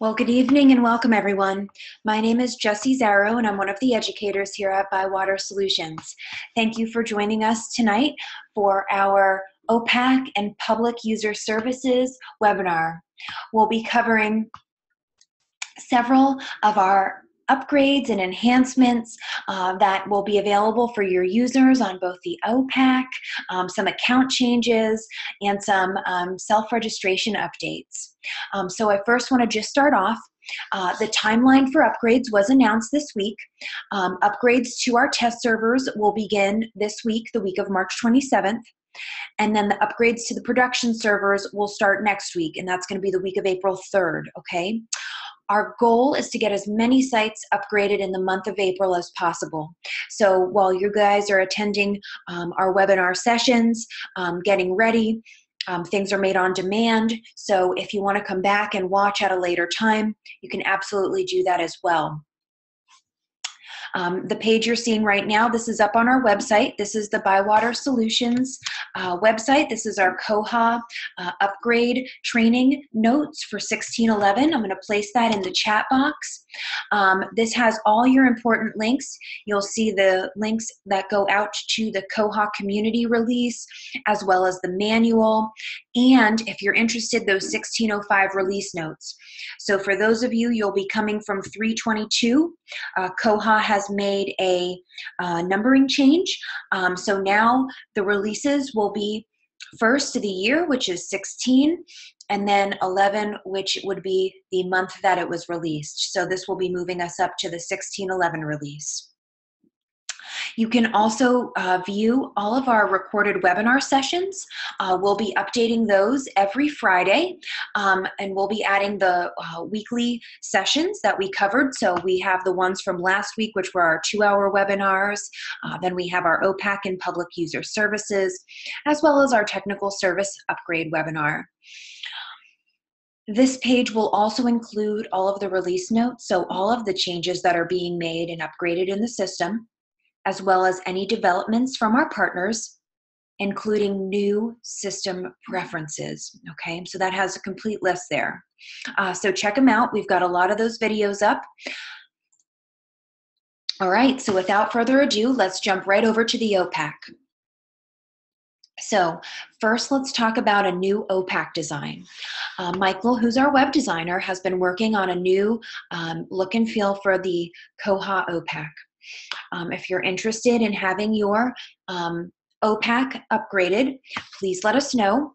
Well, good evening and welcome everyone. My name is Jessie Zarrow and I'm one of the educators here at Bywater Solutions. Thank you for joining us tonight for our OPAC and Public User Services webinar. We'll be covering several of our upgrades and enhancements that will be available for your users on both the OPAC, some account changes, and some self-registration updates. So I first want to just start off. The timeline for upgrades was announced this week. Upgrades to our test servers will begin this week, the week of March 27th. And then the upgrades to the production servers will start next week, and that's going to be the week of April 3rd, okay? Our goal is to get as many sites upgraded in the month of April as possible. So while you guys are attending our webinar sessions, getting ready, things are made on demand. So if you want to come back and watch at a later time, you can absolutely do that as well. The page you're seeing right now, this is up on our website. This is the Bywater Solutions website. This is our Koha upgrade training notes for 1611. I'm going to place that in the chat box. This has all your important links. You'll see the links that go out to the Koha community release, as well as the manual, and if you're interested, those 1605 release notes. So for those of you, you'll be coming from 322. Koha has made a numbering change. So now the releases will be first of the year, which is 16, and then 11, which would be the month that it was released. So this will be moving us up to the 1611 release. You can also view all of our recorded webinar sessions. We'll be updating those every Friday, and we'll be adding the weekly sessions that we covered. So we have the ones from last week, which were our 2-hour webinars. Then we have our OPAC and Public User Services, as well as our Technical Service Upgrade webinar. This page will also include all of the release notes, so all of the changes that are being made and upgraded in the system, as well as any developments from our partners, including new system preferences, okay? So that has a complete list there. So check them out. We've got a lot of those videos up. All right, so without further ado, let's jump right over to the OPAC. So first, let's talk about a new OPAC design. Michael, who's our web designer, has been working on a new look and feel for the Koha OPAC. If you're interested in having your OPAC upgraded, please let us know.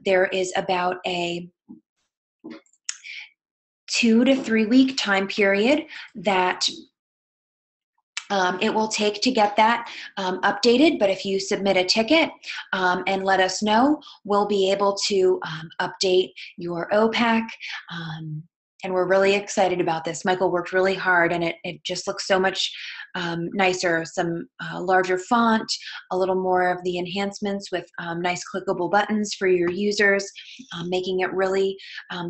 There is about a 2 to 3 week time period that it will take to get that updated, but if you submit a ticket and let us know, we'll be able to update your OPAC. And we're really excited about this. Michael worked really hard, and it just looks so much nicer. Some larger font, a little more of the enhancements with nice clickable buttons for your users, making it really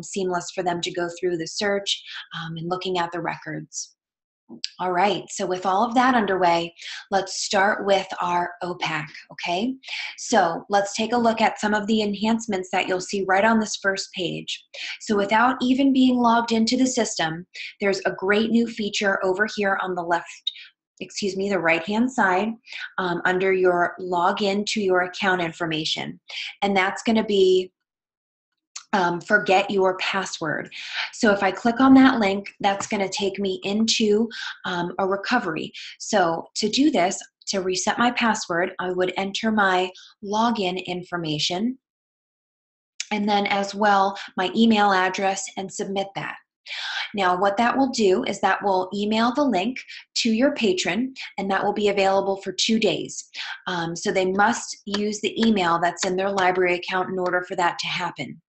seamless for them to go through the search and looking at the records. All right, so with all of that underway, let's start with our OPAC, okay? So let's take a look at some of the enhancements that you'll see right on this first page. So without even being logged into the system, there's a great new feature over here on the the right-hand side under your login to your account information. And that's gonna be forget your password. So if I click on that link, that's going to take me into a recovery. So to do this, to reset my password, I would enter my login information and then as well my email address and submit that. Now what that will do is that will email the link to your patron, and that will be available for 2 days. So they must use the email that's in their library account in order for that to happen.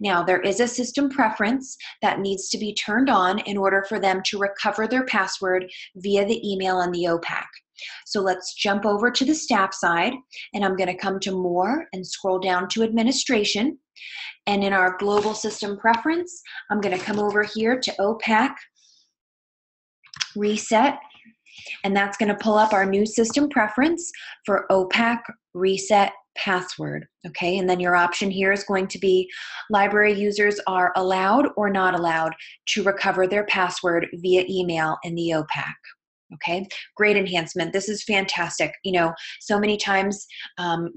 Now, there is a system preference that needs to be turned on in order for them to recover their password via the email and the OPAC. So let's jump over to the staff side, and I'm going to come to More and scroll down to Administration. And in our Global System Preference, I'm going to come over here to OPAC Reset, and that's going to pull up our new system preference for OPAC Reset password, okay? And then your option here is going to be library users are allowed or not allowed to recover their password via email in the OPAC. Okay, great enhancement. This is fantastic. You know, so many times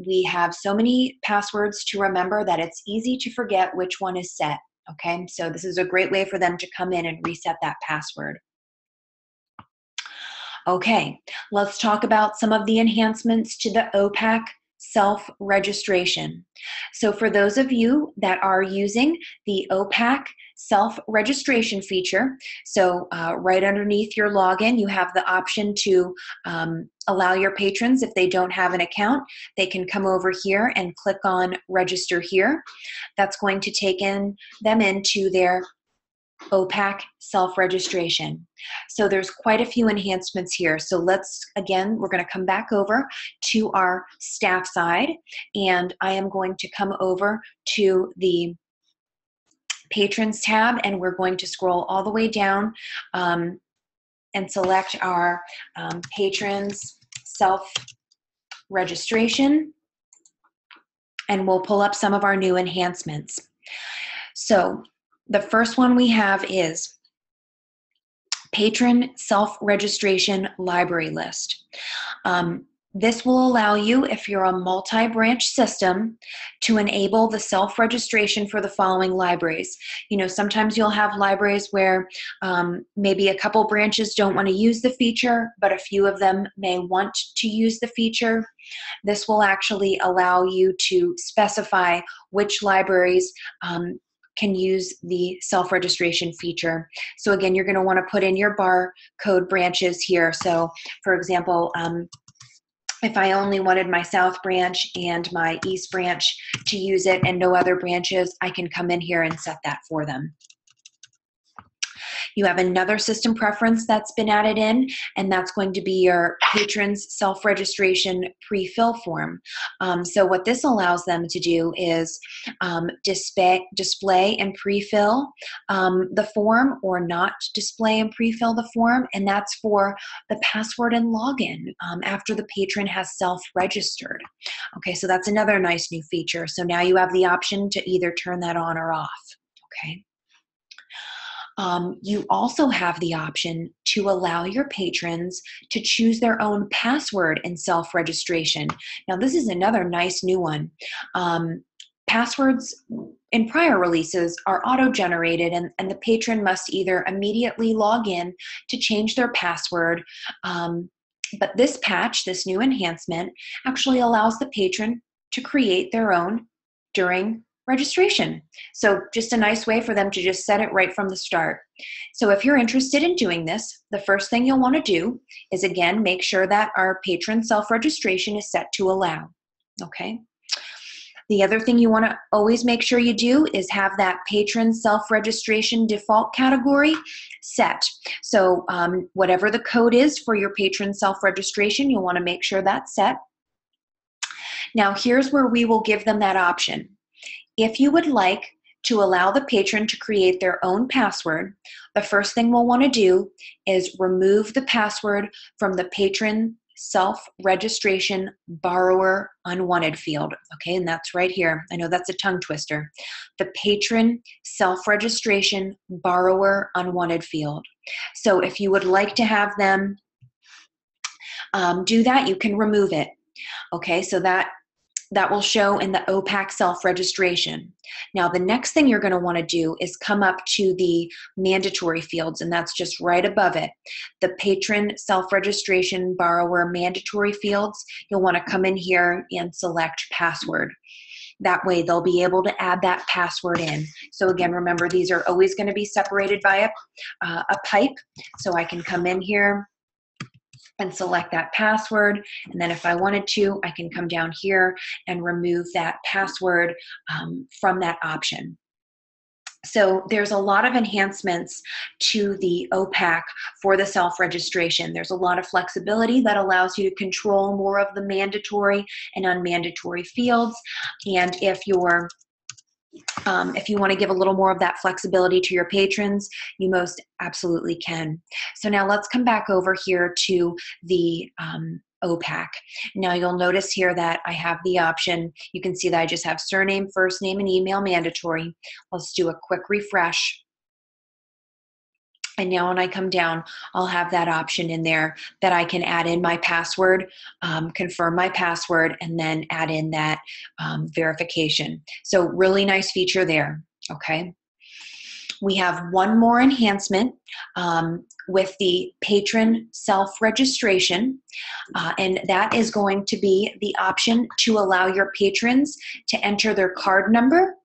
we have so many passwords to remember that it's easy to forget which one is set. Okay, so this is a great way for them to come in and reset that password. Okay, let's talk about some of the enhancements to the OPAC self-registration. So for those of you that are using the OPAC self-registration feature, so right underneath your login, you have the option to allow your patrons, if they don't have an account, they can come over here and click on register here. That's going to take them into their OPAC self-registration. So there's quite a few enhancements here. So we're going to come back over to our staff side, and I am going to come over to the Patrons tab, and we're going to scroll all the way down and select our Patrons self-registration, and we'll pull up some of our new enhancements. So the first one we have is Patron Self-Registration Library List. This will allow you, if you're a multi-branch system, to enable the self-registration for the following libraries. You know, sometimes you'll have libraries where maybe a couple branches don't want to use the feature, but a few of them may want to use the feature. This will actually allow you to specify which libraries can use the self-registration feature. So again, you're going to want to put in your barcode branches here. So for example, if I only wanted my South branch and my East branch to use it and no other branches, I can come in here and set that for them. You have another system preference that's been added in, and that's going to be your patrons self-registration pre-fill form. So what this allows them to do is display and pre-fill the form, or not display and pre-fill the form, and that's for the password and login after the patron has self-registered. Okay, so that's another nice new feature. So now you have the option to either turn that on or off. Okay. You also have the option to allow your patrons to choose their own password in self-registration. Now, this is another nice new one. Passwords in prior releases are auto-generated, and the patron must either immediately log in to change their password, but this patch, this new enhancement, actually allows the patron to create their own during registration. So just a nice way for them to just set it right from the start. So if you're interested in doing this, the first thing you'll want to do is, again, make sure that our patron self-registration is set to allow. Okay. The other thing you want to always make sure you do is have that patron self-registration default category set. So whatever the code is for your patron self-registration, you'll want to make sure that's set. Now here's where we will give them that option. If you would like to allow the patron to create their own password, the first thing we'll want to do is remove the password from the patron self-registration borrower unwanted field. Okay, and that's right here. I know that's a tongue twister. The patron self-registration borrower unwanted field. So if you would like to have them do that, you can remove it. Okay, so that will show in the OPAC self-registration. Now, the next thing you're going to want to do is come up to the mandatory fields, and that's just right above it. The patron self-registration borrower mandatory fields, you'll want to come in here and select password. That way, they'll be able to add that password in. So again, remember, these are always going to be separated by a pipe. So I can come in here and select that password, and then if I wanted to, I can come down here and remove that password from that option. So there's a lot of enhancements to the OPAC for the self-registration. There's a lot of flexibility that allows you to control more of the mandatory and unmandatory fields, and if you want to give a little more of that flexibility to your patrons, you most absolutely can. So now let's come back over here to the OPAC. Now you'll notice here that I have the option. You can see that I just have surname, first name, and email mandatory. Let's do a quick refresh. And now when I come down, I'll have that option in there that I can add in my password, confirm my password, and then add in that verification. So really nice feature there, okay? We have one more enhancement with the patron self-registration, and that is going to be the option to allow your patrons to enter their card number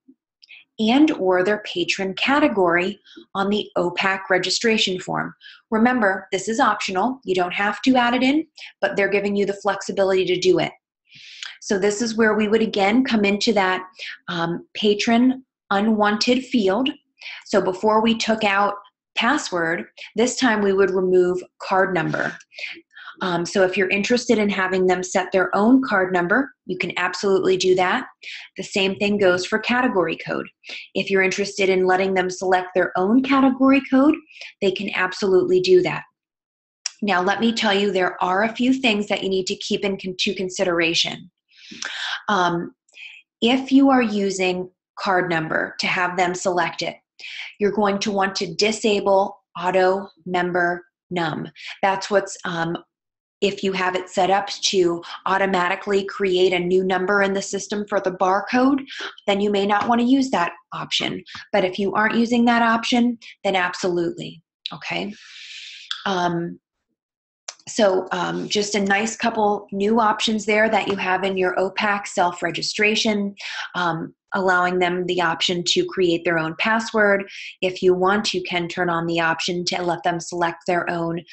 and or their patron category on the OPAC registration form. Remember, this is optional. You don't have to add it in, but they're giving you the flexibility to do it. So this is where we would again come into that patron unwanted field. So before we took out password, this time we would remove card number. So if you're interested in having them set their own card number, you can absolutely do that. The same thing goes for category code. If you're interested in letting them select their own category code, they can absolutely do that. Now, let me tell you, there are a few things that you need to keep into consideration. If you are using card number to have them select it, you're going to want to disable auto member num. That's what's if you have it set up to automatically create a new number in the system for the barcode, then you may not want to use that option. But if you aren't using that option, then absolutely, okay? Just a nice couple new options there that you have in your OPAC self-registration, allowing them the option to create their own password. If you want, you can turn on the option to let them select their own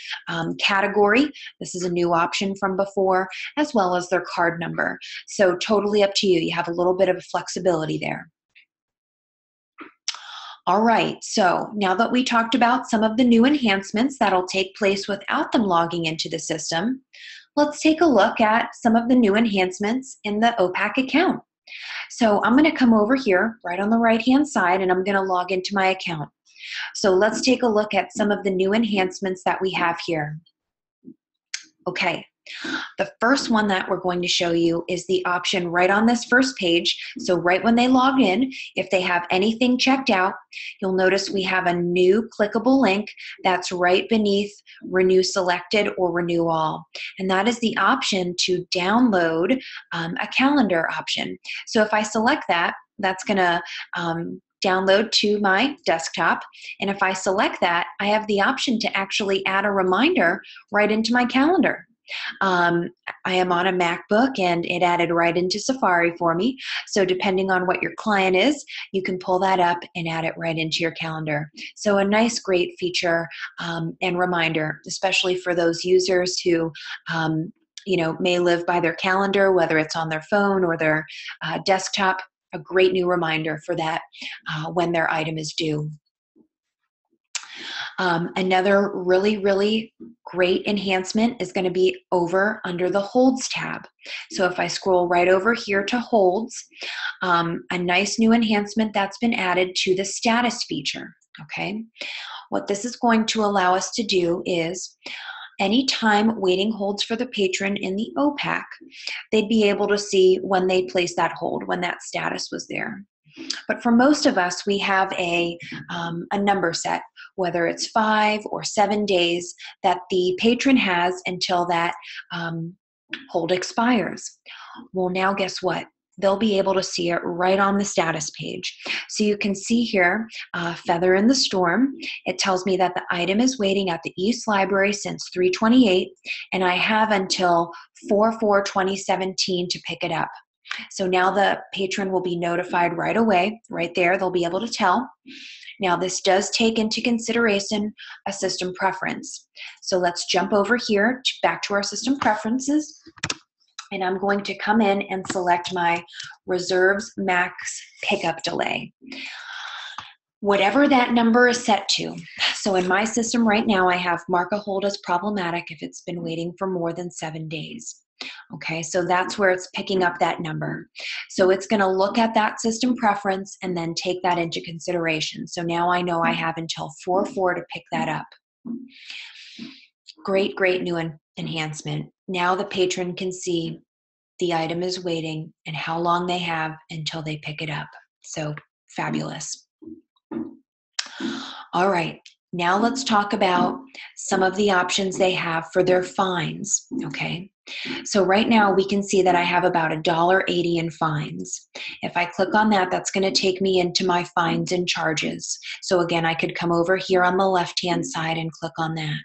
category. This is a new option from before, as well as their card number. So totally up to you. You have a little bit of flexibility there. All right, so now that we talked about some of the new enhancements that'll take place without them logging into the system, let's take a look at some of the new enhancements in the OPAC account. So I'm going to come over here right on the right-hand side, and I'm going to log into my account. So let's take a look at some of the new enhancements that we have here. Okay. The first one that we're going to show you is the option right on this first page. So right when they log in, if they have anything checked out, you'll notice we have a new clickable link that's right beneath Renew Selected or Renew All. And that is the option to download a calendar option. So if I select that, that's going to download to my desktop. And if I select that, I have the option to actually add a reminder right into my calendar. I am on a MacBook and it added right into Safari for me. So depending on what your client is, you can pull that up and add it right into your calendar. So a nice, great feature and reminder, especially for those users who may live by their calendar, whether it's on their phone or their desktop. A great new reminder for that when their item is due. Another really, really great enhancement is going to be over under the holds tab. So if I scroll right over here to holds, a nice new enhancement that's been added to the status feature, okay? What this is going to allow us to do is anytime waiting holds for the patron in the OPAC, they'd be able to see when they placed that hold, when that status was there. But for most of us, we have a number set, whether it's 5 or 7 days that the patron has until that hold expires. Well, now guess what? They'll be able to see it right on the status page. So you can see here, Feather in the Storm. It tells me that the item is waiting at the East Library since 3/28, and I have until 4/4/2017 to pick it up. So now the patron will be notified right away, right there. They'll be able to tell. Now this does take into consideration a system preference. So let's jump over here back to our system preferences. And I'm going to come in and select my reserves max pickup delay. Whatever that number is set to. So in my system right now, I have mark a hold as problematic if it's been waiting for more than 7 days. Okay, so that's where it's picking up that number. So it's going to look at that system preference and then take that into consideration. So now I know I have until 4/4 to pick that up. Great, great new enhancement. now the patron can see the item is waiting and how long they have until they pick it up. So fabulous. All right, now let's talk about some of the options they have for their fines, okay? So right now we can see that I have about $1.80 in fines. If I click on that, that's going to take me into my fines and charges. So again, I could come over here on the left-hand side and click on that.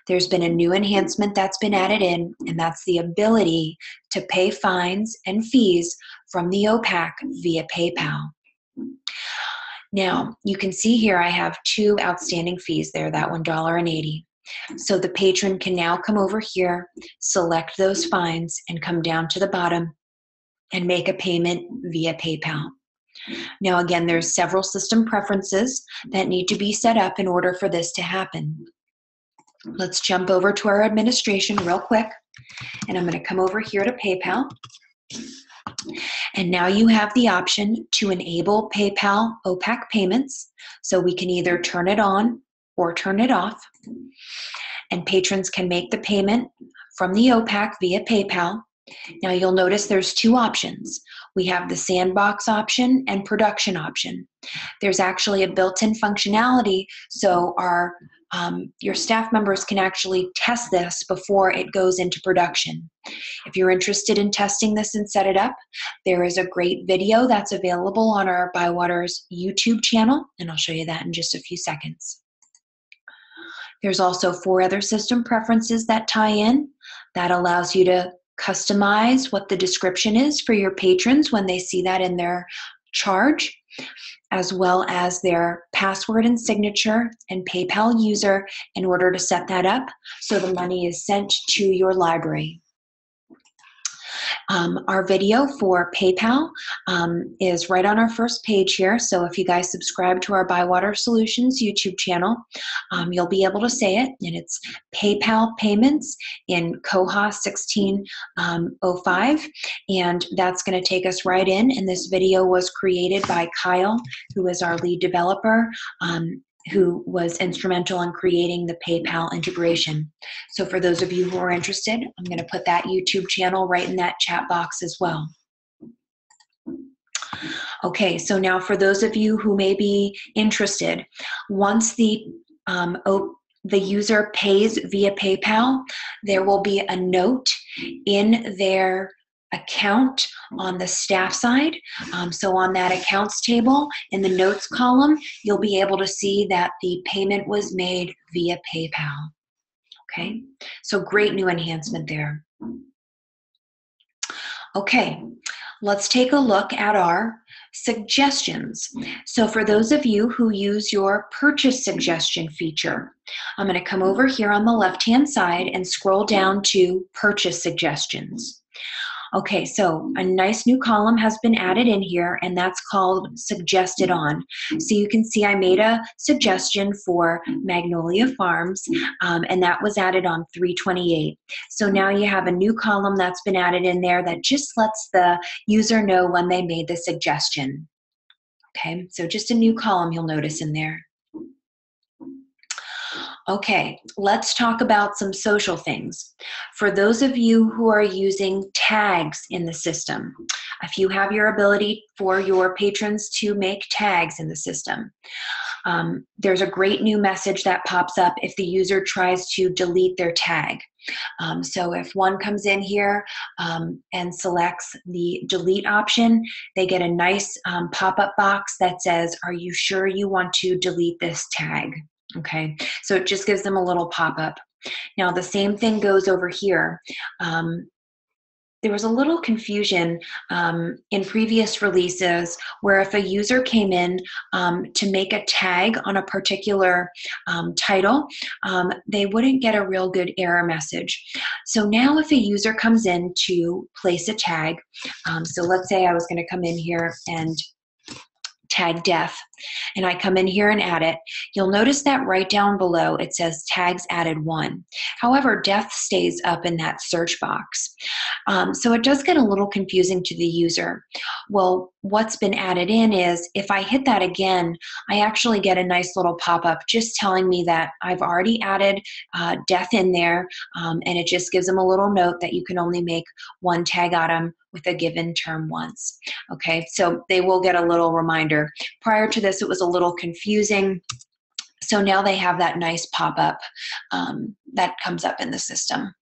There's been a new enhancement that's been added in, and that's the ability to pay fines and fees from the OPAC via PayPal. Now, you can see here I have 2 outstanding fees there, that $1.80. So the patron can now come over here, select those fines, and come down to the bottom and make a payment via PayPal. Now, again, there's several system preferences that need to be set up in order for this to happen. Let's jump over to our administration real quick, and I'm going to come over here to PayPal. And now you have the option to enable PayPal OPAC payments, so we can either turn it on or turn it off. And patrons can make the payment from the OPAC via PayPal. Now you'll notice there's 2 options. We have the sandbox option and production option. There's actually a built-in functionality, so your staff members can actually test this before it goes into production. If you're interested in testing this and set it up, there is a great video that's available on our Bywater's YouTube channel, and I'll show you that in just a few seconds. There's also 4 other system preferences that tie in. That allows you to customize what the description is for your patrons when they see that in their charge, as well as their password and signature and PayPal user in order to set that up so the money is sent to your library. Our video for PayPal is right on our first page here. So if you guys subscribe to our Bywater Solutions YouTube channel, you'll be able to say it. And it's PayPal payments in Koha 1605. And that's going to take us right in. And this video was created by Kyle, who is our lead developer, who was instrumental in creating the PayPal integration. So for those of you who are interested, I'm going to put that YouTube channel right in that chat box as well. Okay, so now for those of you who may be interested, once the user pays via PayPal, there will be a note in their account on the staff side. So on that accounts table in the notes column, you'll be able to see that the payment was made via PayPal. Okay, so great new enhancement there. Okay, let's take a look at our suggestions. So for those of you who use your purchase suggestion feature, I'm going to come over here on the left-hand side and scroll down to purchase suggestions. Okay, so a nice new column has been added in here, and that's called Suggested On. So you can see I made a suggestion for Magnolia Farms, and that was added on 3/28. So now you have a new column that's been added in there that just lets the user know when they made the suggestion. Okay, so just a new column you'll notice in there. Okay, let's talk about some social things. For those of you who are using tags in the system, if you have your ability for your patrons to make tags in the system, there's a great new message that pops up if the user tries to delete their tag. So if one comes in here and selects the delete option, they get a nice pop-up box that says, "Are you sure you want to delete this tag?" Okay, so it just gives them a little pop-up. Now the same thing goes over here. There was a little confusion in previous releases where if a user came in to make a tag on a particular title, they wouldn't get a real good error message. So now if a user comes in to place a tag, so let's say I was going to come in here and tag death, and I come in here and add it, you'll notice that right down below it says tags added 1. However, death stays up in that search box. So it does get a little confusing to the user. Well, what's been added in is if I hit that again, I actually get a nice little pop-up just telling me that I've already added death in there, and it just gives them a little note that you can only make one tag item with a given term once. Okay, so they will get a little reminder. Prior to this, it was a little confusing. So now they have that nice pop-up that comes up in the system.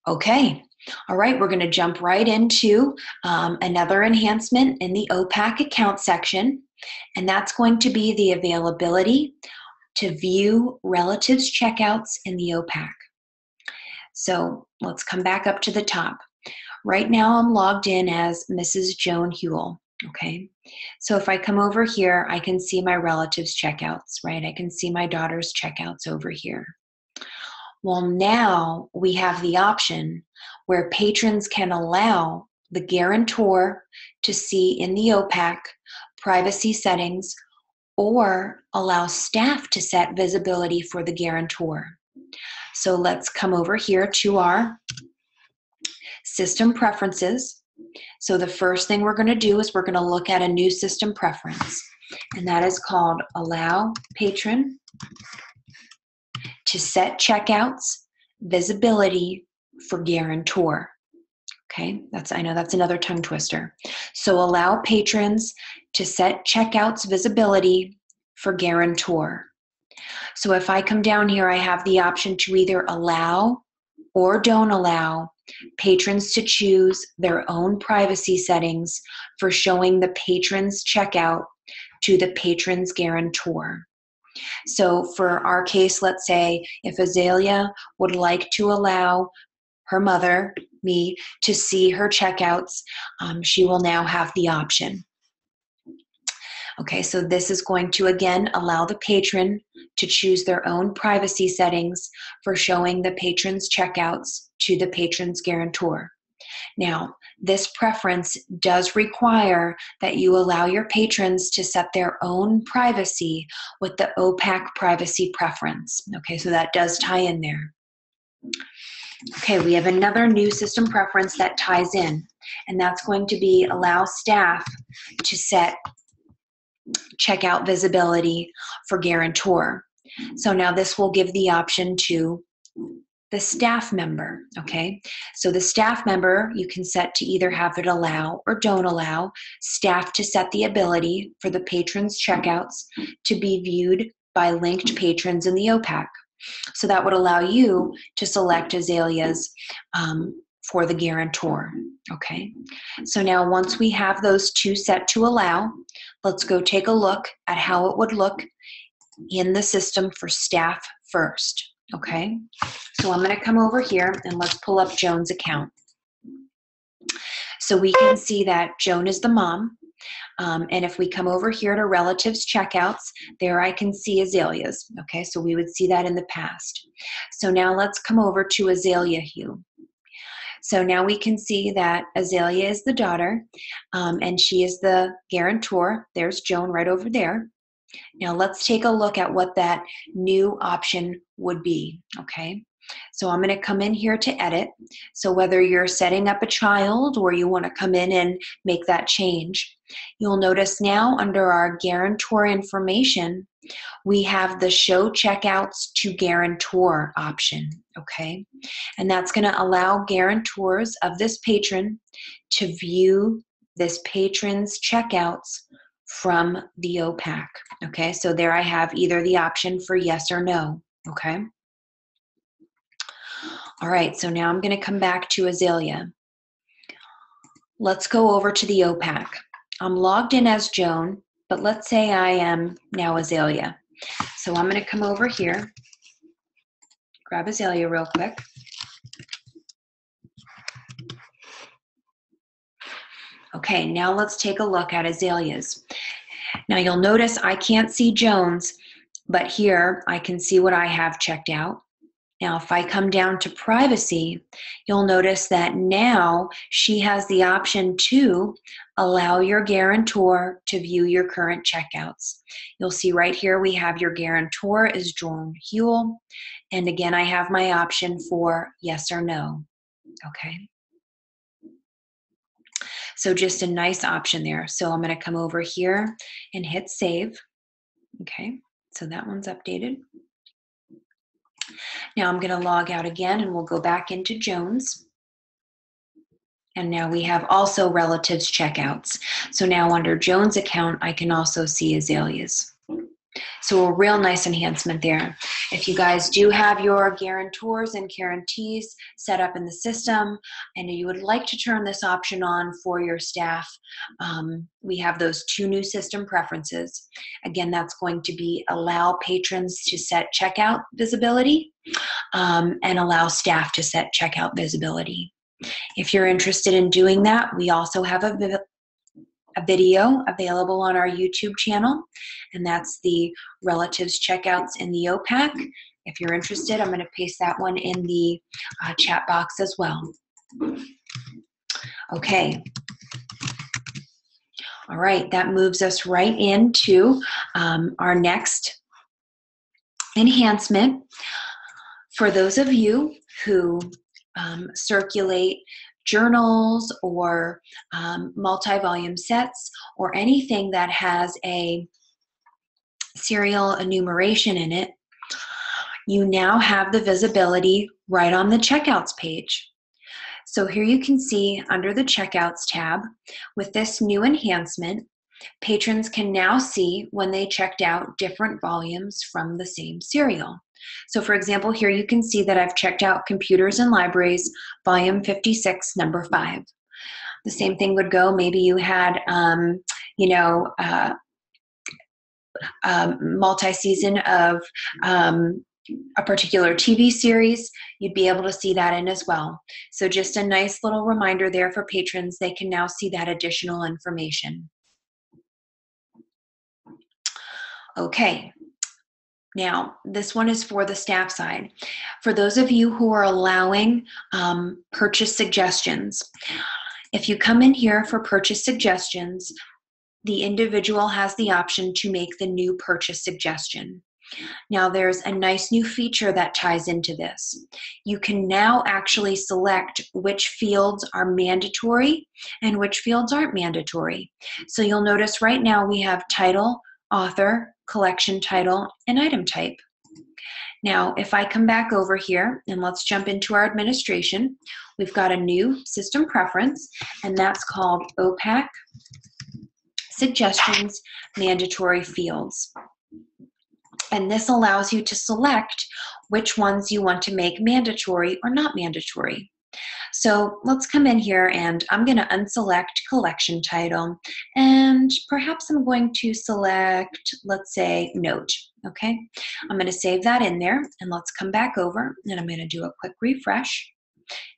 Okay, all right, we're going to jump right into another enhancement in the OPAC account section, and that's going to be the availability to view relatives checkouts in the OPAC. So let's come back up to the top. Right now I'm logged in as Mrs. Joan Huell, okay? So if I come over here, I can see my relatives checkouts, right? I can see my daughter's checkouts over here. Well, now we have the option where patrons can allow the guarantor to see in the OPAC privacy settings or allow staff to set visibility for the guarantor. So let's come over here to our system preferences. So the first thing we're going to do is we're going to look at a new system preference, and that is called Allow Patron to Set Checkouts Visibility for Guarantor. Okay, I know that's another tongue twister. So allow patrons to set checkouts visibility for guarantor. So if I come down here, I have the option to either allow or don't allow patrons to choose their own privacy settings for showing the patron's checkout to the patron's guarantor. So for our case, let's say if Azalea would like to allow her mother, me, to see her checkouts, she will now have the option. Okay, so this is going to again allow the patron to choose their own privacy settings for showing the patron's checkouts to the patron's guarantor. Now, this preference does require that you allow your patrons to set their own privacy with the OPAC privacy preference. Okay, so that does tie in there. Okay, we have another new system preference that ties in, and that's going to be allow staff to set checkout visibility for guarantor. So now this will give the option to the staff member, okay? So the staff member, you can set to either have it allow or don't allow staff to set the ability for the patron's checkouts to be viewed by linked patrons in the OPAC. So that would allow you to select Azalea's for the guarantor, okay? So now once we have those two set to allow, let's go take a look at how it would look in the system for staff first, okay? So I'm gonna come over here and let's pull up Joan's account. So we can see that Joan is the mom, and if we come over here to relatives checkouts, there I can see Azalea's, okay? So we would see that in the past. So now let's come over to Azalea Huell. So now we can see that Azalea is the daughter, and she is the guarantor. There's Joan right over there. Now let's take a look at what that new option would be, okay? So I'm going to come in here to edit. So whether you're setting up a child or you want to come in and make that change, you'll notice now under our guarantor information, we have the show checkouts to guarantor option, okay? And that's going to allow guarantors of this patron to view this patron's checkouts from the OPAC, okay? So there I have either the option for yes or no, okay? All right, so now I'm going to come back to Azalea. Let's go over to the OPAC. I'm logged in as Joan, but let's say I am now Azalea. So I'm going to come over here, grab Azalea real quick. Okay, now let's take a look at Azalea's. Now you'll notice I can't see Joan's, but here I can see what I have checked out. Now, if I come down to privacy, you'll notice that now she has the option to allow your guarantor to view your current checkouts. You'll see right here we have your guarantor is Jordan Huel. And again, I have my option for yes or no. Okay. So just a nice option there. So I'm going to come over here and hit save. Okay. So that one's updated. Now I'm going to log out again and we'll go back into Jones. And now we have also relatives checkouts. So now under Jones account, I can also see Azalea's. So a real nice enhancement there. If you guys do have your guarantors and guarantees set up in the system and you would like to turn this option on for your staff, we have those 2 new system preferences. Again, that's going to be allow patrons to set checkout visibility and allow staff to set checkout visibility. If you're interested in doing that, we also have a video available on our YouTube channel, and that's the relatives checkouts in the OPAC. If you're interested, I'm going to paste that one in the chat box as well. Okay. All right, that moves us right into our next enhancement. For those of you who circulate journals or multi-volume sets or anything that has a serial enumeration in it, you now have the visibility right on the checkouts page. So here you can see under the checkouts tab, with this new enhancement, patrons can now see when they checked out different volumes from the same serial. So for example, here you can see that I've checked out Computers and Libraries, volume 56, number 5. The same thing would go, maybe you had, multi-season of a particular TV series, you'd be able to see that in as well. So just a nice little reminder there for patrons, they can now see that additional information. Okay. Now, this one is for the staff side. For those of you who are allowing purchase suggestions, if you come in here for purchase suggestions, the individual has the option to make the new purchase suggestion. Now, there's a nice new feature that ties into this. You can now actually select which fields are mandatory and which fields aren't mandatory. So you'll notice right now we have title, author, collection title, and item type. Now, if I come back over here and let's jump into our administration, we've got a new system preference, and that's called OPAC Suggestions Mandatory Fields. And this allows you to select which ones you want to make mandatory or not mandatory. So let's come in here and I'm going to unselect collection title, and perhaps I'm going to select, let's say, note. Okay, I'm going to save that in there, and let's come back over and I'm going to do a quick refresh.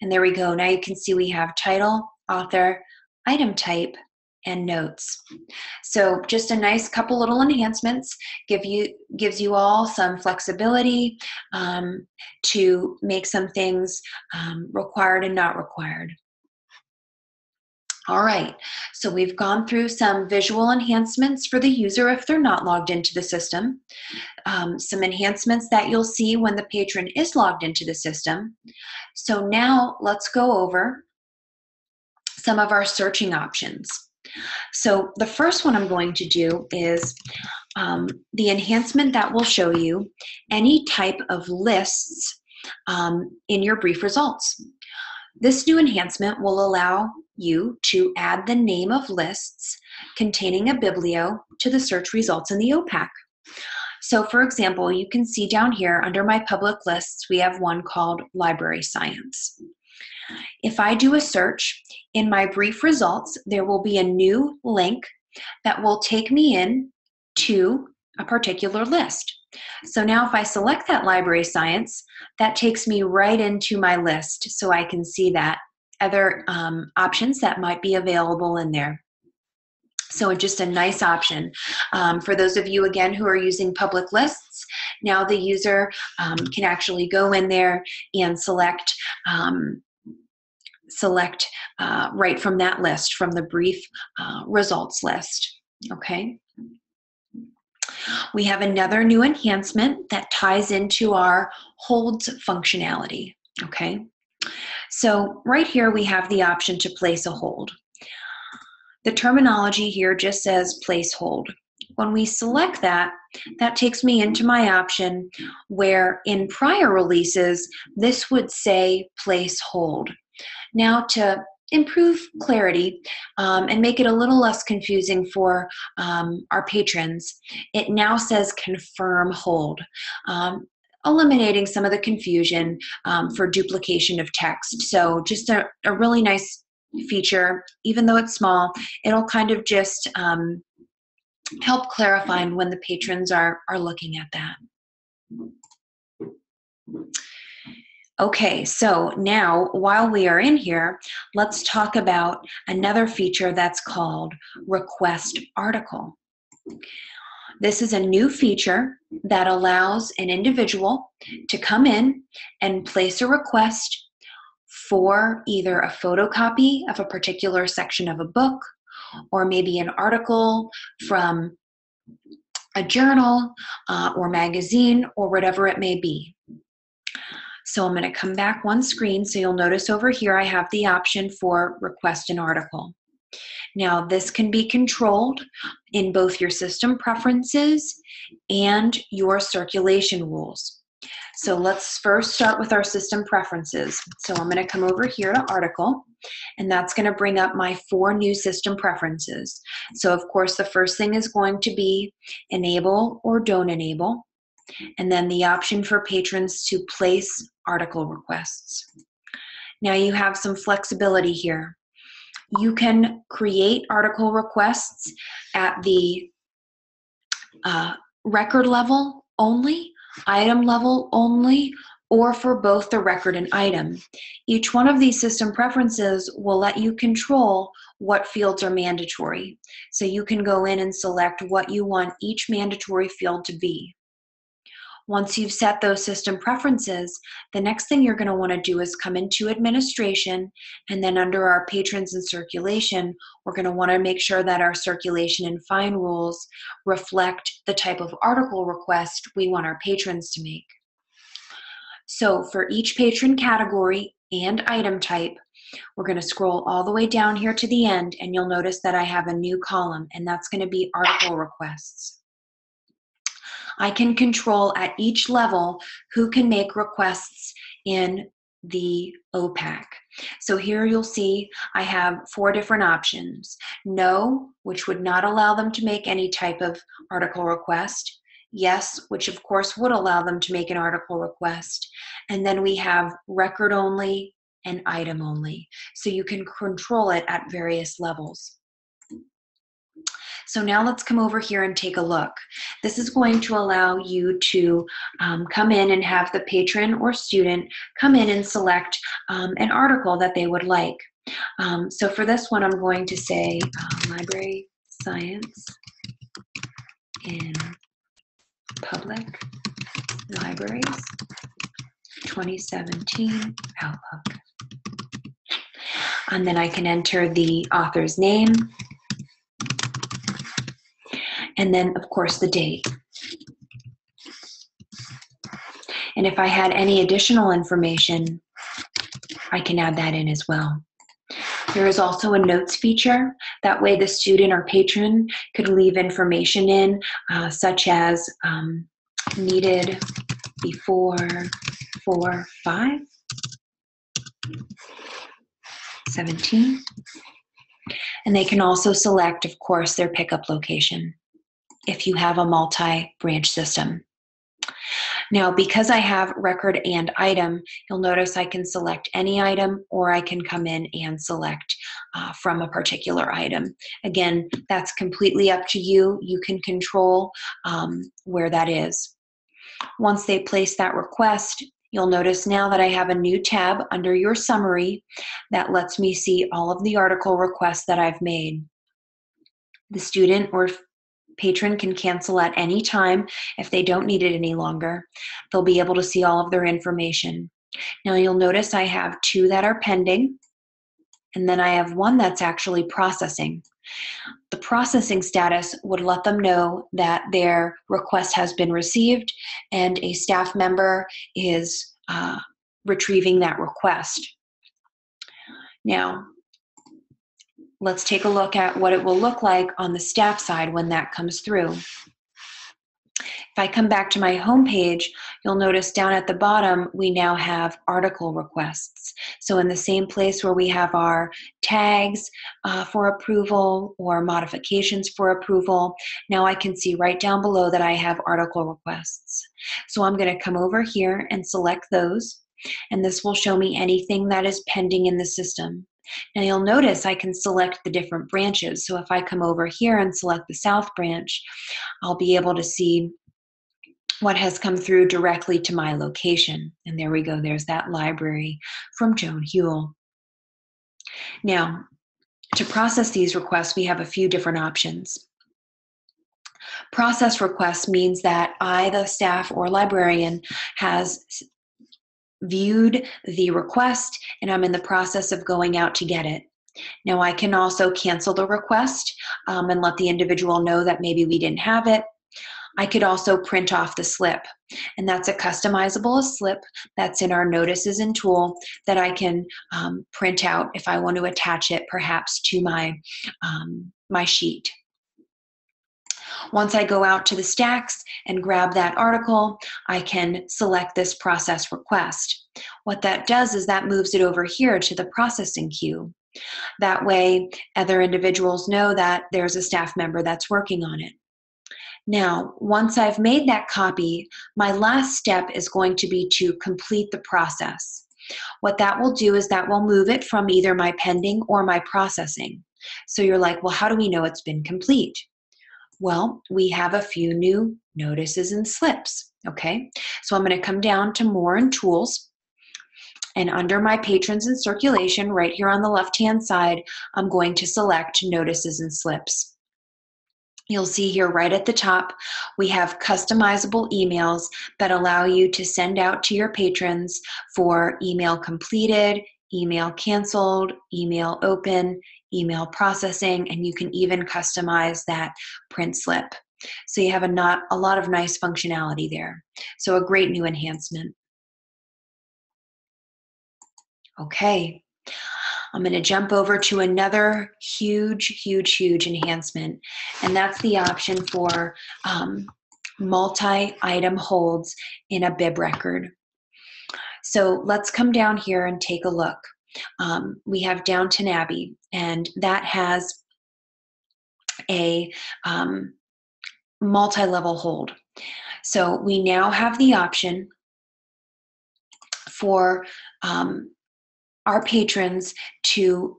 And there we go. Now you can see we have title, author, item type, and notes. So just a nice couple little enhancements, gives you all some flexibility to make some things required and not required. All right, so we've gone through some visual enhancements for the user if they're not logged into the system, some enhancements that you'll see when the patron is logged into the system. So now let's go over some of our searching options. So the first one I'm going to do is the enhancement that will show you any type of lists in your brief results. This new enhancement will allow you to add the name of lists containing a biblio to the search results in the OPAC. So for example, you can see down here under my public lists, we have one called Library Science. If I do a search, in my brief results, there will be a new link that will take me in to a particular list. So now if I select that Library Science, that takes me right into my list so I can see that other options that might be available in there. So just a nice option. For those of you, again, who are using public lists, Now the user can actually go in there and select right from that list, from the brief results list. Okay. We have another new enhancement that ties into our holds functionality. Okay. So right here we have the option to place a hold. The terminology here just says place hold. When we select that, that takes me into my option where in prior releases, this would say place hold. Now to improve clarity and make it a little less confusing for our patrons, it now says confirm hold, eliminating some of the confusion for duplication of text. So just a really nice feature. Even though it's small, it'll kind of just help clarify when the patrons are looking at that. Okay, so now while we are in here, let's talk about another feature that's called Request Article. This is a new feature that allows an individual to come in and place a request for either a photocopy of a particular section of a book, or maybe an article from a journal or magazine, or whatever it may be. So I'm going to come back one screen. So you'll notice over here I have the option for request an article. Now this can be controlled in both your system preferences and your circulation rules. So let's first start with our system preferences. So I'm going to come over here to article, and that's going to bring up my 4 new system preferences. So of course the first thing is going to be enable or don't enable, and then the option for patrons to place article requests. Now you have some flexibility here. You can create article requests at the record level only, item level only, or for both the record and item. Each one of these system preferences will let you control what fields are mandatory. So you can go in and select what you want each mandatory field to be. Once you've set those system preferences, the next thing you're going to want to do is come into administration, and then under our patrons and circulation, we're going to want to make sure that our circulation and fine rules reflect the type of article request we want our patrons to make. So for each patron category and item type, we're going to scroll all the way down here to the end, and you'll notice that I have a new column, and that's going to be article requests. I can control at each level who can make requests in the OPAC. So here you'll see I have 4 different options. No, which would not allow them to make any type of article request. Yes, which of course would allow them to make an article request. And then we have record only and item only. So you can control it at various levels. So now let's come over here and take a look. This is going to allow you to come in and have the patron or student come in and select an article that they would like. So for this one, I'm going to say library science in public libraries 2017 outlook. And then I can enter the author's name, and then, of course, the date. And if I had any additional information, I can add that in as well. There is also a notes feature. That way the student or patron could leave information in, such as needed before 4/5/17. And they can also select, of course, their pickup location if you have a multi-branch system. Now, because I have record and item, you'll notice I can select any item, or I can come in and select from a particular item. Again, that's completely up to you. You can control where that is. Once they place that request, you'll notice now that I have a new tab under your summary that lets me see all of the article requests that I've made. The student or patron can cancel at any time if they don't need it any longer. They'll be able to see all of their information. Now you'll notice I have 2 that are pending, and then I have 1 that's actually processing. The processing status would let them know that their request has been received and a staff member is retrieving that request. Now, let's take a look at what it will look like on the staff side when that comes through. If I come back to my home page, you'll notice down at the bottom, we now have article requests. So in the same place where we have our tags for approval or modifications for approval, now I can see right down below that I have article requests. So I'm going to come over here and select those, and this will show me anything that is pending in the system. Now you'll notice I can select the different branches. So if I come over here and select the South branch, I'll be able to see what has come through directly to my location. And there we go, there's that library from Joan Huell. Now, to process these requests, we have a few different options. Process requests means that I, the staff or librarian, has viewed the request and I'm in the process of going out to get it. Now I can also cancel the request and let the individual know that maybe we didn't have it. I could also print off the slip, and that's a customizable slip that's in our notices and tool that I can print out if I want to attach it perhaps to my, my sheet. Once I go out to the stacks and grab that article, I can select this process request. What that does is that moves it over here to the processing queue. That way, other individuals know that there's a staff member that's working on it. Now, once I've made that copy, my last step is going to be to complete the process. What that will do is that will move it from either my pending or my processing. So you're like, well, how do we know it's been complete? Well, we have a few new notices and slips, okay? So I'm going to come down to More and Tools, and under my Patrons and Circulation, right here on the left-hand side, I'm going to select Notices and Slips. You'll see here right at the top, we have customizable emails that allow you to send out to your patrons for email completed, email canceled, email open, email processing, and you can even customize that print slip. So you have a lot of nice functionality there. So a great new enhancement. Okay. I'm going to jump over to another huge enhancement, and that's the option for multi-item holds in a bib record. So let's come down here and take a look. We have Downton Abbey, and that has a multi-level hold. So we now have the option for our patrons to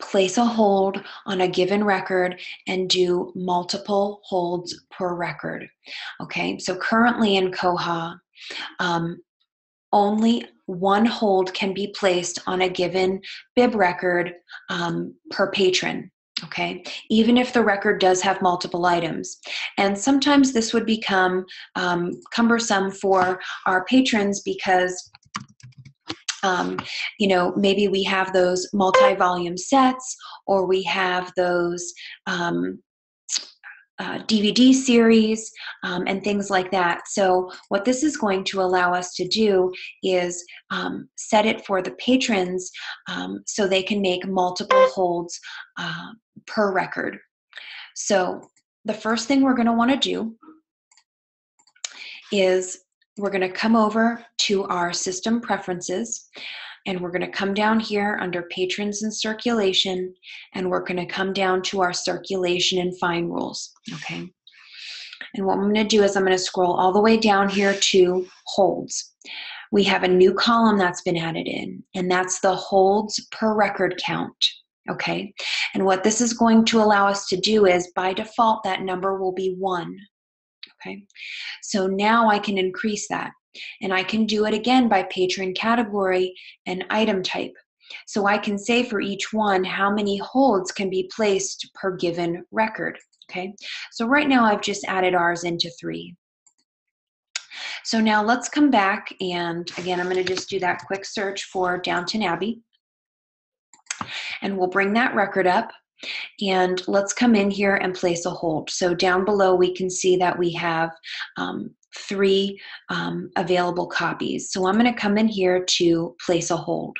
place a hold on a given record and do multiple holds per record. Okay, so currently in Koha, only one hold can be placed on a given bib record per patron. Okay, even if the record does have multiple items. And sometimes this would become cumbersome for our patrons because you know, maybe we have those multi-volume sets, or we have those DVD series and things like that. So what this is going to allow us to do is set it for the patrons so they can make multiple holds per record. So the first thing we're going to want to do is we're going to come over to our system preferences, and we're going to come down here under Patrons and Circulation, and we're going to come down to our circulation and fine rules, okay? And what I'm going to do is I'm going to scroll all the way down here to holds. We have a new column that's been added in, and that's the holds per record count, okay? And what this is going to allow us to do is, by default, that number will be 1. Okay, so now I can increase that, and I can do it again by patron category and item type. So I can say for each one how many holds can be placed per given record. Okay, so right now I've just added ours into 3. So now let's come back, and again, I'm going to just do that quick search for Downton Abbey, and we'll bring that record up. And let's come in here and place a hold. So down below, we can see that we have 3 available copies. So I'm going to come in here to place a hold.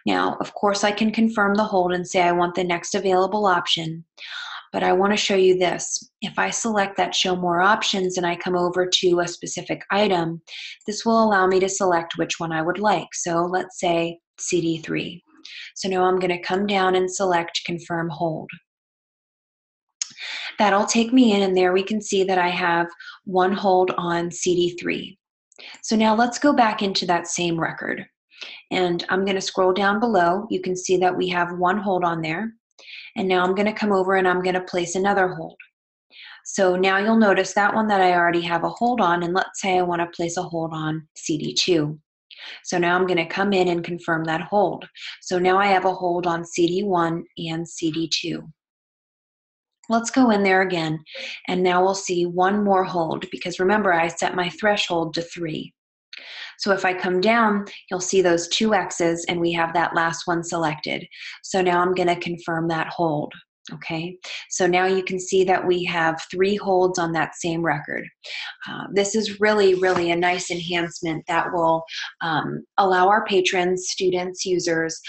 Now, of course, I can confirm the hold and say I want the next available option. But I want to show you this. If I select that show more options and I come over to a specific item, this will allow me to select which one I would like. So let's say CD3. So now I'm going to come down and select confirm hold. That'll take me in, and there we can see that I have 1 hold on CD3. So now let's go back into that same record. And I'm going to scroll down below. You can see that we have 1 hold on there. And now I'm going to come over and I'm going to place another hold. So now you'll notice that one that I already have a hold on, and let's say I want to place a hold on CD2. So now I'm going to come in and confirm that hold. So now I have a hold on CD1 and CD2. Let's go in there again, and now we'll see 1 more hold, because remember I set my threshold to 3. So if I come down, you'll see those 2 X's, and we have that last one selected. So now I'm going to confirm that hold. Okay, so now you can see that we have 3 holds on that same record. This is really, really a nice enhancement that will allow our patrons, students, users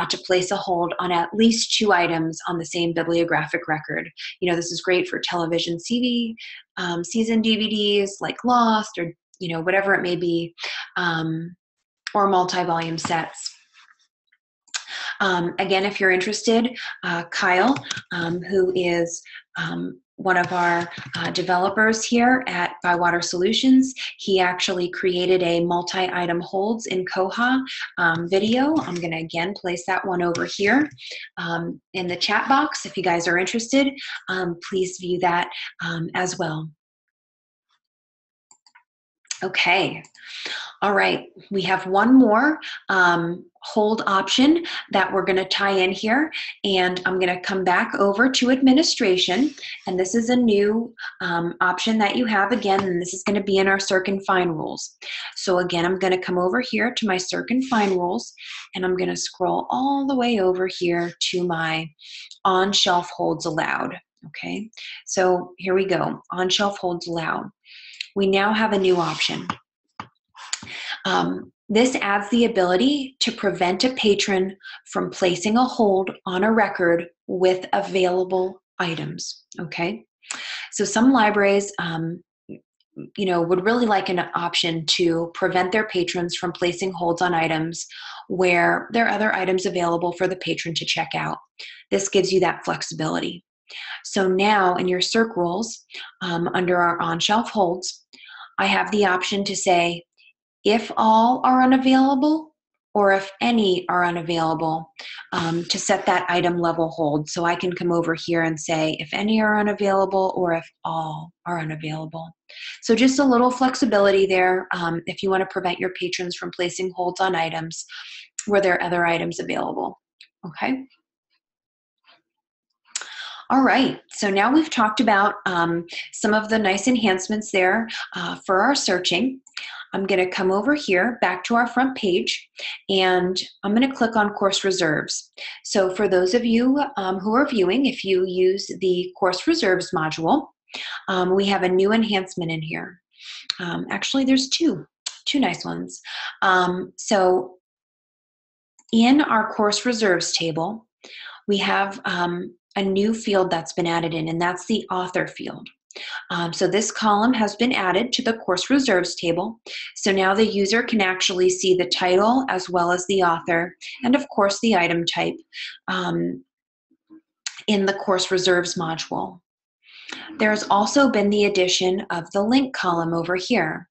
to place a hold on at least 2 items on the same bibliographic record. You know, this is great for television season DVDs like Lost, or whatever it may be, or multi-volume sets. Again, if you're interested, Kyle, who is one of our developers here at Bywater Solutions, he actually created a multi-item holds in Koha video. I'm going to again place that one over here in the chat box. If you guys are interested, please view that as well. Okay. All right, we have 1 more hold option that we're going to tie in here, and I'm going to come back over to administration, and this is a new option that you have again, and this is going to be in our circ and find rules. So again, I'm going to come over here to my circ and find rules, and I'm going to scroll all the way over here to my on-shelf holds allowed. Okay, so here we go, on-shelf holds allowed. We now have a new option. This adds the ability to prevent a patron from placing a hold on a record with available items, okay? So some libraries, would really like an option to prevent their patrons from placing holds on items where there are other items available for the patron to check out. This gives you that flexibility. So now in your circ rules, under our on-shelf holds, I have the option to say, if all are unavailable, or if any are unavailable, to set that item level hold. So I can come over here and say if any are unavailable, or if all are unavailable. So just a little flexibility there if you want to prevent your patrons from placing holds on items where there are other items available. Okay. All right, so now we've talked about some of the nice enhancements there for our searching. I'm going to come over here back to our front page, and I'm going to click on Course Reserves. So for those of you who are viewing, if you use the Course Reserves module, we have a new enhancement in here. Actually, there's two nice ones. So in our Course Reserves table, we have a new field that's been added in, and that's the author field. So this column has been added to the course reserves table. So now the user can actually see the title as well as the author, and of course the item type in the course reserves module. There's also been the addition of the link column over here.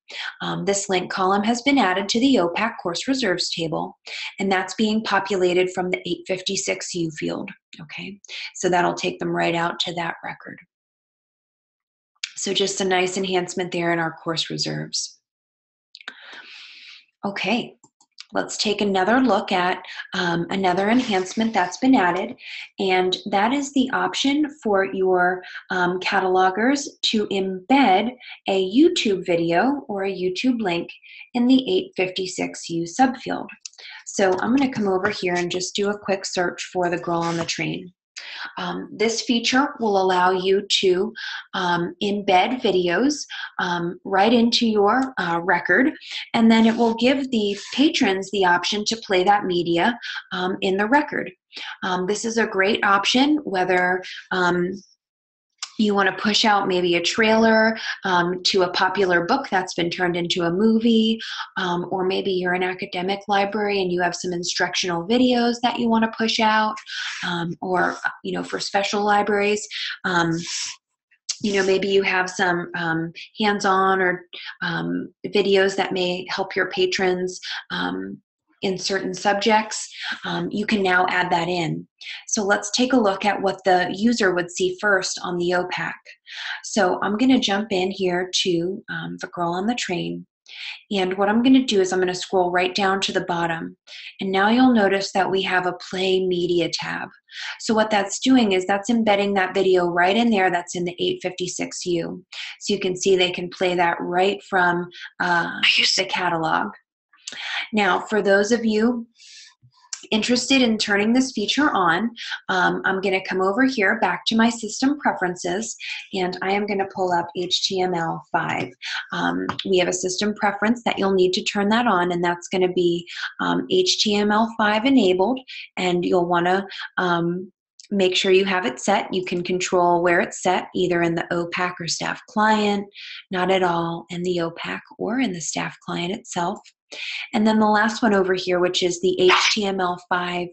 This link column has been added to the OPAC course reserves table, and that's being populated from the 856U field. Okay, so that'll take them right out to that record. So just a nice enhancement there in our course reserves. Okay, Let's take another look at another enhancement that's been added, and that is the option for your catalogers to embed a YouTube video or a YouTube link in the 856U subfield. So I'm going to come over here and just do a quick search for the girl on the train. This feature will allow you to embed videos right into your record, and then it will give the patrons the option to play that media in the record. This is a great option whether you want to push out maybe a trailer to a popular book that's been turned into a movie, or maybe you're an academic library and you have some instructional videos that you want to push out, or for special libraries, maybe you have some hands-on or videos that may help your patrons in certain subjects. You can now add that in. So let's take a look at what the user would see first on the OPAC. So I'm going to jump in here to the girl on the train. And what I'm going to do is I'm going to scroll right down to the bottom. And now you'll notice that we have a Play Media tab. So what that's doing is that's embedding that video right in there that's in the 856U. So you can see they can play that right from the catalog. Now, for those of you interested in turning this feature on, I'm going to come over here back to my system preferences, and I am going to pull up HTML5. We have a system preference that you'll need to turn that on, and that's going to be HTML5 enabled, and you'll want to make sure you have it set. You can control where it's set, either in the OPAC or staff client, not at all in the OPAC or in the staff client itself. And then the last one over here, which is the HTML5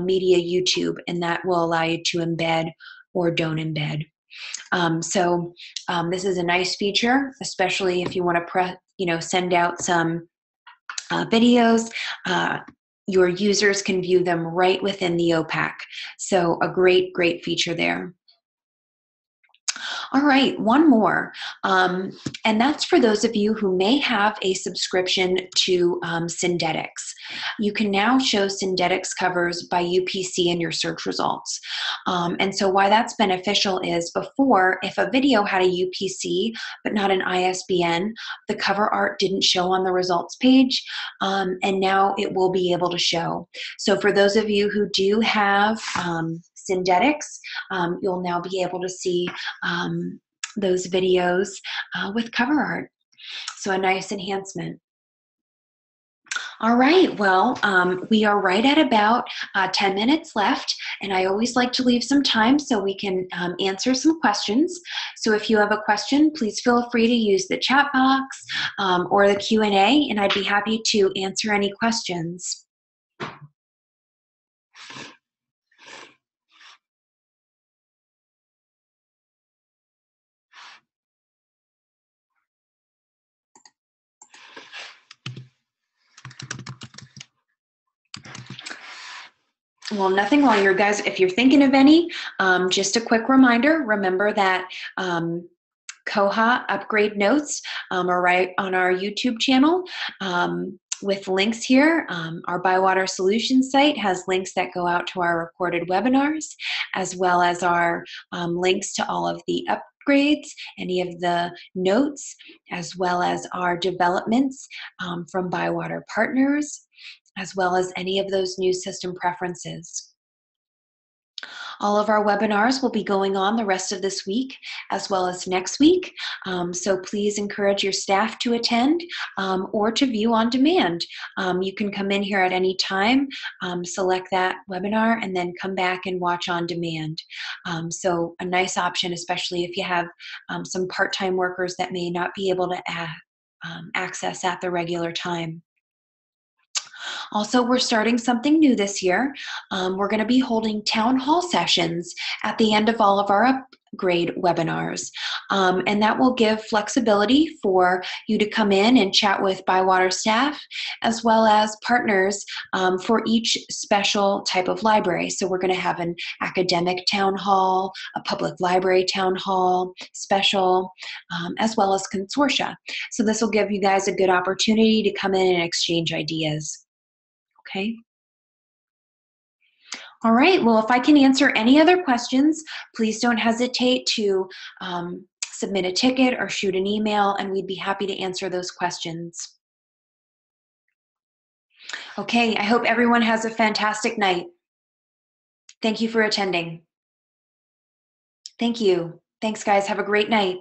media YouTube, and that will allow you to embed or don't embed. This is a nice feature, especially if you want to send out some videos. Your users can view them right within the OPAC. So a great, great feature there. All right, one more, and that's for those of you who may have a subscription to Syndetics. You can now show Syndetics covers by UPC in your search results. And so why that's beneficial is before, if a video had a UPC but not an ISBN, the cover art didn't show on the results page, and now it will be able to show. So for those of you who do have Syndetics, you'll now be able to see those videos with cover art. So a nice enhancement. All right, well, we are right at about 10 minutes left, and I always like to leave some time so we can answer some questions. So if you have a question, please feel free to use the chat box or the Q&A, and I'd be happy to answer any questions. Well, nothing while you're guys, if you're thinking of any, just a quick reminder, remember that Koha upgrade notes are right on our YouTube channel with links here. Our Bywater Solutions site has links that go out to our recorded webinars, as well as our links to all of the upgrades, any of the notes, as well as our developments from Bywater partners, as well as any of those new system preferences. All of our webinars will be going on the rest of this week as well as next week. So please encourage your staff to attend or to view on demand. You can come in here at any time, select that webinar, and then come back and watch on demand. So a nice option, especially if you have some part-time workers that may not be able to access at the regular time. Also, we're starting something new this year. We're going to be holding town hall sessions at the end of all of our upgrade webinars. And that will give flexibility for you to come in and chat with Bywater staff, as well as partners for each special type of library. So we're going to have an academic town hall, a public library town hall, special, as well as consortia. So this will give you guys a good opportunity to come in and exchange ideas. okay? All right, well, if I can answer any other questions, please don't hesitate to submit a ticket or shoot an email, and we'd be happy to answer those questions. Okay, I hope everyone has a fantastic night. Thank you for attending. Thank you. Thanks, guys. Have a great night.